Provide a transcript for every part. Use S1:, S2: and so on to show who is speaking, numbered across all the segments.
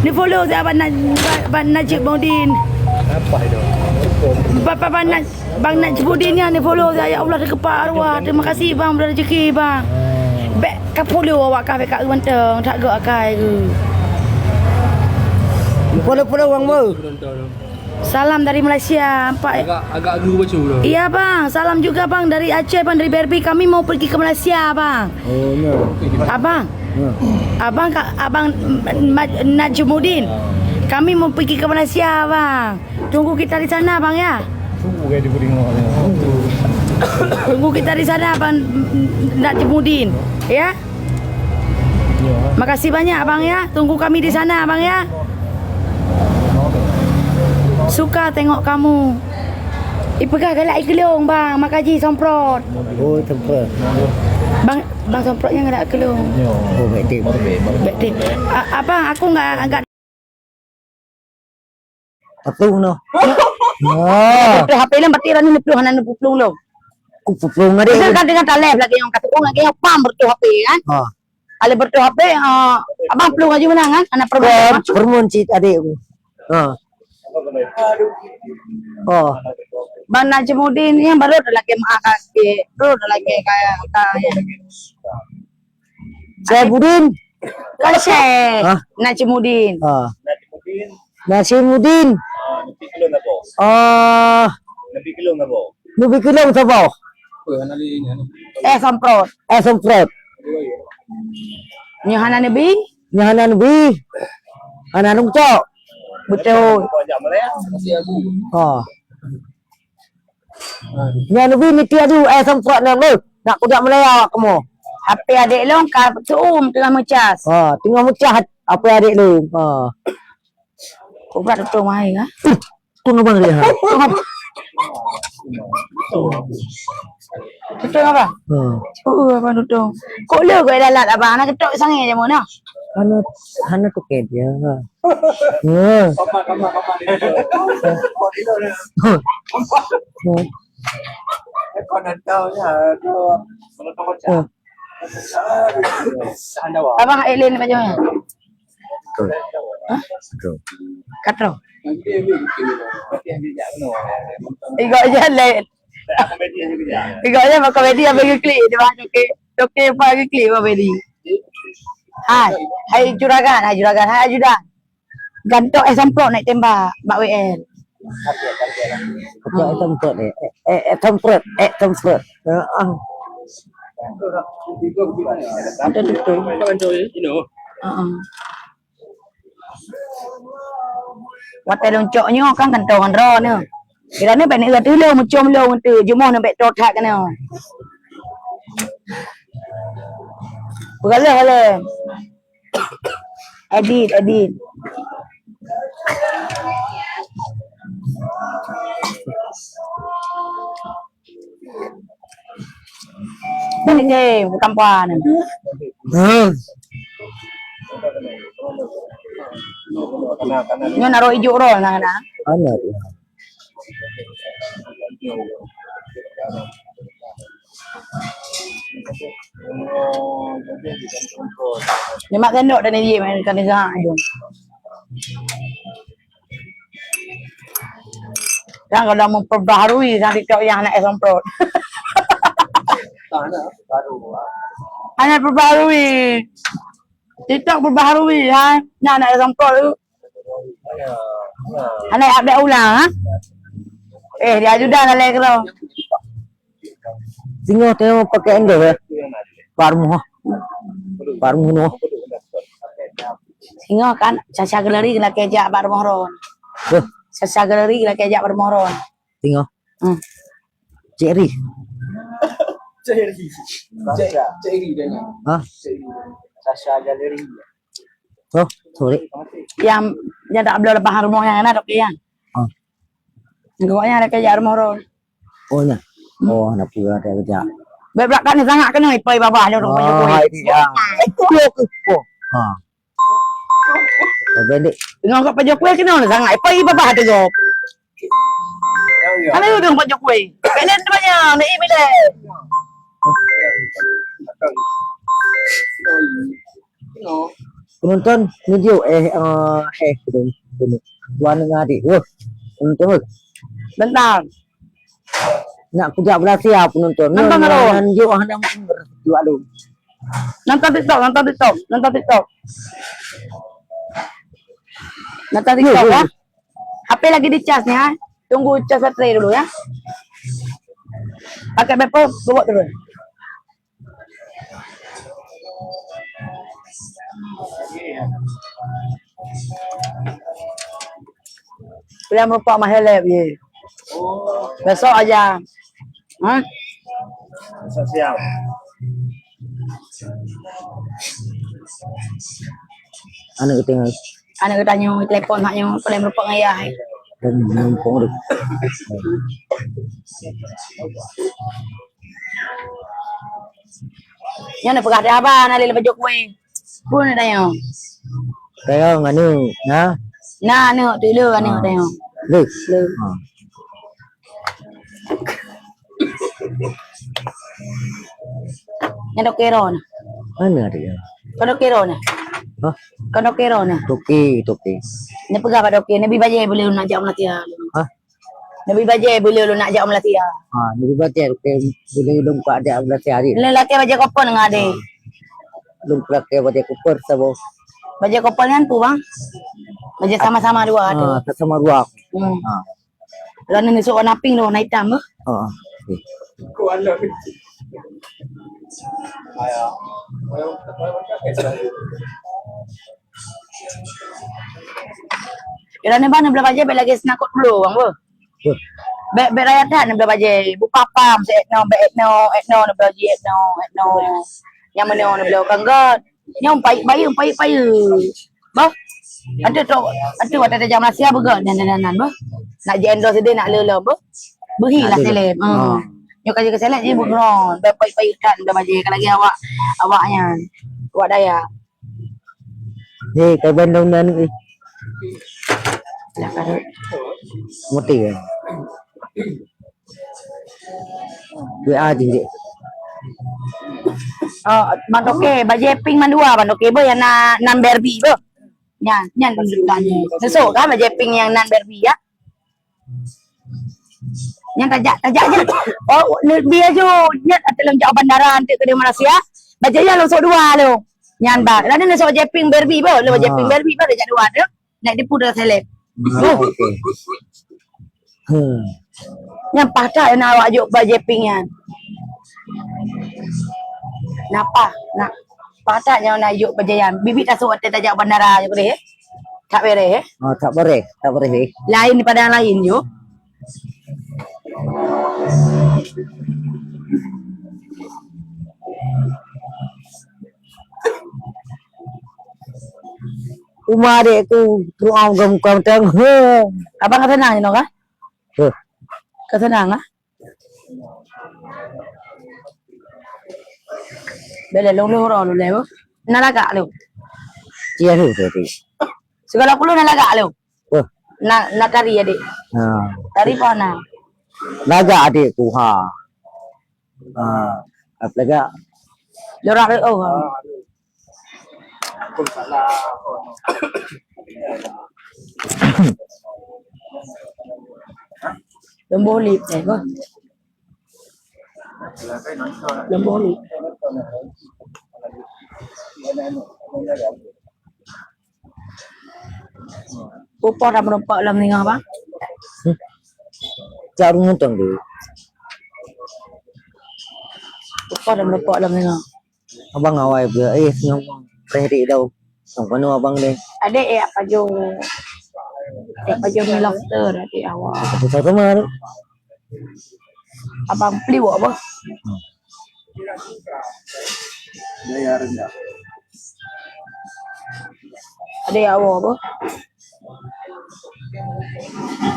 S1: Ni follow saya Abang Najib Modin.
S2: Apa itu?
S1: Bang Najib Modin ni follow saya. Ya Allah terkepak arwah. Terima kasih bang beri rezeki bang. Baik ka follow awak ka kat mentang tak gak akai ke.
S3: Follow orang ber.
S1: Salam dari Malaysia, Pak.
S2: Agak dulu baca tu.
S1: Iya bang, salam juga bang dari Aceh bang, dari Berbi. Kami mau pergi ke Malaysia bang.
S3: Oh ya.
S1: Abang, abang Najmuddin. Kami mau pergi ke Malaysia bang. Tunggu kita di sana bang ya.
S2: Tunggu kayak di tengok.
S1: Tunggu kita di sana bang Najmuddin. Ya. Makasih banyak bang ya. Tunggu kami di sana bang ya. Suka tengok kamu. Ipegah galak ikelong bang, makaji somprot.
S3: Oh tempat.
S1: Bang somprotnya galak kelong.
S3: Oh baik
S1: Baik. Abang aku enggak
S3: Peplung no. Ah,
S1: tu HP lah batiran ni peluh hanan peluh lo.
S3: ku peplung ada.
S1: Kita kan dengan talep lagi yang kata orang lagi yang pam bertu HP kan.
S3: Ha.
S1: Ale bertu HP abang peluh aja menang kan anak perempuan.
S3: Permun cik adik aku. Ha. Oh.
S1: Bang Najmuddin yang baru dah lagi mak ke. Baru dah lagi kayak
S3: Saya Budin.
S1: kan Syekh
S3: Hah?
S1: Najmuddin.
S3: Ha. Nasimuddin.
S2: Nabi kelong apa?
S3: Ah,
S2: Nabi kelong apa?
S3: nubi kilong sabaw.
S2: Apa nali ni?
S1: Somprot.
S3: Sempret.
S1: Nyahana Nabi.
S3: Nyahanan bi. Ananung cok.
S1: Betul.
S2: Banyak Malaya masih aku.
S3: Ha. Nyahanan bi ni tiadu sempret nang lu. Nak kudak Melaya kamu.
S1: HP adik long ka betul tengah mecas.
S3: Ha, tengah mecah apa adik lu. Ha.
S1: Kau berat betul mai ha.
S3: Tu ngabang dia. Ha.
S1: Betul apa?
S3: Ha.
S1: Abang betul. Kok le kau lalat abang nak ketok sangai je mana?
S3: Hana tu ke dia. Ha. Ha.
S2: Kama. Kau nak tahu ya, kalau kau baca. Anda wah.
S1: Abang Elin macam mana?
S3: Betul.
S1: Katro.
S2: Nanti ambil kilo. Nanti ambil jak no.
S1: Igak je lain.
S2: Komedi aja dia.
S1: Igak je mak komedi apa ke klik dia bang okey apa ke klik apa komedi. Hai juragan. Hai ajudan. Gantok semprot naik tembak Mak WL.
S3: Apa tempat ni? Tempat. Ha.
S1: Ada betul. Watai loncoknya kan kantongan ro ni. Kira ni banyak gatu lo macam lo tu jumo nak bet totak kan. Boleh. Edit. Ini je bukan puan.
S3: Ha.
S1: Nyo naruh ijuk roll nah.
S3: Ana dia.
S1: Ni mak sendok dan dia main kan dia jom. Yang kalau memperbaharui sang TikTok yang anak semprot.
S2: Baru.
S1: Anak perbaharui. TikTok perbaharui ha. Yang anak semprot tu. Anak update ulang ha. Dia ajudan alai kau.
S3: Tengok pakai endo ya. Parmu. Parmu no.
S1: Tengok kan Sasha Galeri kena kejak bar mohron. Sasha Galeri kena kejak bar mohron.
S3: Tengok. Ceri.
S2: Ceri dengan.
S3: Ha?
S2: Sasha Galeri.
S3: Oh, sorry.
S1: Yang tak boleh lepas rumah yang ada okey yang. Gawanya ada kejak mohron.
S3: Oh nya. Oh, nak pula ada kerja.
S1: Belakang ni sangat kena ipai babah dia orang Jokowi.
S3: Dia. Ha. Bendek.
S1: Tengok kat Pak Jokowi kena sangat ipai babah dia tu. Mana tu Pak Jokowi? Belen tu banyak, nak belen.
S3: penonton video gitu. Tuan dengan adik. Wah, penonton.
S1: Bentar.
S3: Nak kerja berhasil penonton.
S1: Nonton dulu.
S3: Nunjuk ada berdua dulu.
S1: Nonton TikTok. Nonton TikTok ya. HP lagi dicas nih ya. Tunggu cas baterai dulu ya. Pakai bepom, bawa dulu. Boleh merupakan mahelep ye. Besok aja.
S2: Besok siang.
S3: Anak kita
S1: Anak tanya telepon haknya boleh merupakan ayah.
S3: dan mumpung deh.
S1: Yang nak pergi apa? Nak lele baju kue. Pun nak tanya.
S3: Kayak nganu, nah,
S1: Nah, nak tu lu anak tanya.
S3: deh.
S1: Lu. Yang dok kero na.
S3: Mana dia?
S1: Kau dok kero na.
S3: Hah?
S1: Kau dok kero na.
S3: Toki.
S1: Ni pergi apa dok? Nabi bajai boleh lu nak jauh melatihan.
S3: Hah?
S1: Nabi bajai boleh lu nak jauh melatihan.
S3: Jadi baca boleh dong pak ada belas hari.
S1: Lelaki bajai kopon dengan adik.
S3: Dong pakai baca kuper sabo.
S1: Bajai kopon kan tu bang. Bajai sama-sama dua ada.
S3: Sama ruang.
S1: Lalu ni sok warna pink tu warna hitam tu.
S2: Kau ada. Ayo.
S1: Kira ni bang, belah bajai lagi senakut dulu bang bu. Bek rakyat dah ni belah bajai. Bu papam se etno ni belah ji etno. Yang mana ni belah kanggat. Yang payu. Bah. Ada ada jam Malaysia begal dan bah. Nak je endorse dia nak lele bah. Berilah seleb. Yo kerja ke seleb je bukan. Bek payu kan belah bajai kalau lagi awaknya. Awak daya.
S3: Ni kau bandung dan ni.
S1: Lah karut.
S3: Mati kan. WA dia.
S1: Mandoke bajai pink mandua mandoke bo yang nan berbi bo. Nyan tunjukkannya. Besok kan bajai pink yang nan berbi ya. Yang tajak je. Oh, dia jo nyat dalam jauh bandara nanti ke Malaysia. Bajai lo sok dua lo. Nyan bar. Lalu ni sok bajai pink berbi bo. Lo bajai pink berbi bo dia dua tu. Naik di pudra seleb.
S3: Okey.
S1: Yang patah nak awak juk bajai pink yan. Napa? Nak patah yang nak juk berjayan. Bibi tak suat tajak bandara je boleh. Tak boleh.
S3: Tak boleh.
S1: Lain daripada yang lain je.
S3: Rumah adik tu ruang gam teng.
S1: Abang kata senang je no kah? Kata senang ah. Bela long lu lewo. Nalaga lu.
S3: Dia tu tadi.
S1: Segala kulo nalaga lu. Na tari adik. Tari pana.
S3: Laga adik tu apa laga?
S1: Lorak oh.
S2: Aku salah.
S1: Lembu lip ni ko. Lembu lip. Pupo dah merompak dalam ni apa?
S3: Jarung ngutang dia.
S1: Pupo dah merompak dalam ni.
S3: Abang awai ber ngomong prehri dah. Sang panu abang ni.
S1: Adik apa jo? Apa jo ni lobster adik awak.
S3: Saya sama tu.
S1: Abang beli buat apa?
S2: Daya rendah.
S1: Adik awak apa?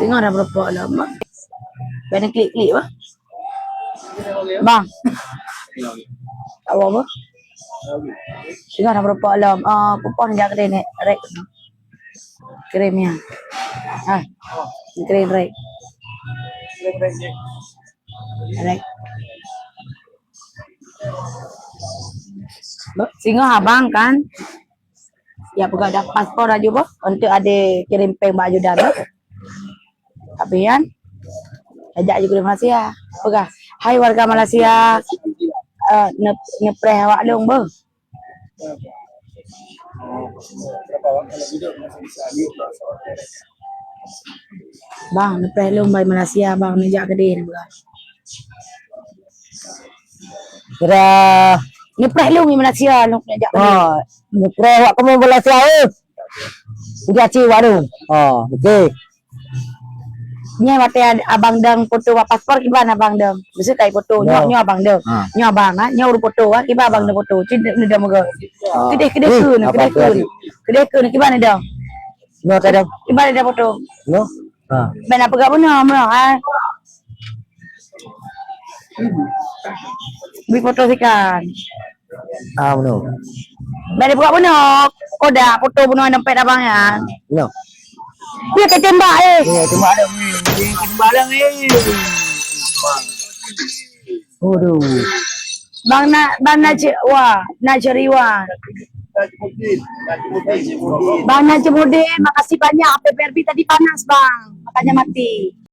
S1: Tengok dah berapa lama. Kena klik-klik apa? Bang. Awak apa? Tengok dah berapa lama. Pupon jangan kena ni. Rek. Kremnya. Krem rek. Rek. Singa abang kan? Ya bukan dah paspor aja boh untuk ada kirim peng baju dah. Tapi kan ajak juga di Malaysia. Pegah. Hai warga Malaysia. Nepreh awak dong boh.
S2: Berapa orang kalau hidup masih bisa hidup.
S1: Bang, nepreh long by Malaysia bang nejak gede ni pegah.
S3: Kira
S1: Nepreh long di Malaysia long nejak gede.
S3: Nukre awak kamu bola siapa? Udah ciwa tu. Okey.
S1: Nya mate abang dang foto wa paspor gimana abang dang? Bisa kai foto nyo abang dang. Nyo abang nyo uru foto gimana abang dang foto. Tidak ni dah moga. Kede kun gimana dang?
S3: No tadi.
S1: Gimana dah foto?
S3: No.
S1: Ben apa gak benar ha? Bi foto sikan.
S3: No.
S1: Ben apa gak benar? Kodak foto benar dompet abang ya.
S3: No.
S1: Dia ketembak
S3: Cuma ada
S1: Balang
S3: Waduh.
S1: Bang nak cari wah. Bang nak cemudin, makasih banyak. PPRB tadi panas bang, makanya mati.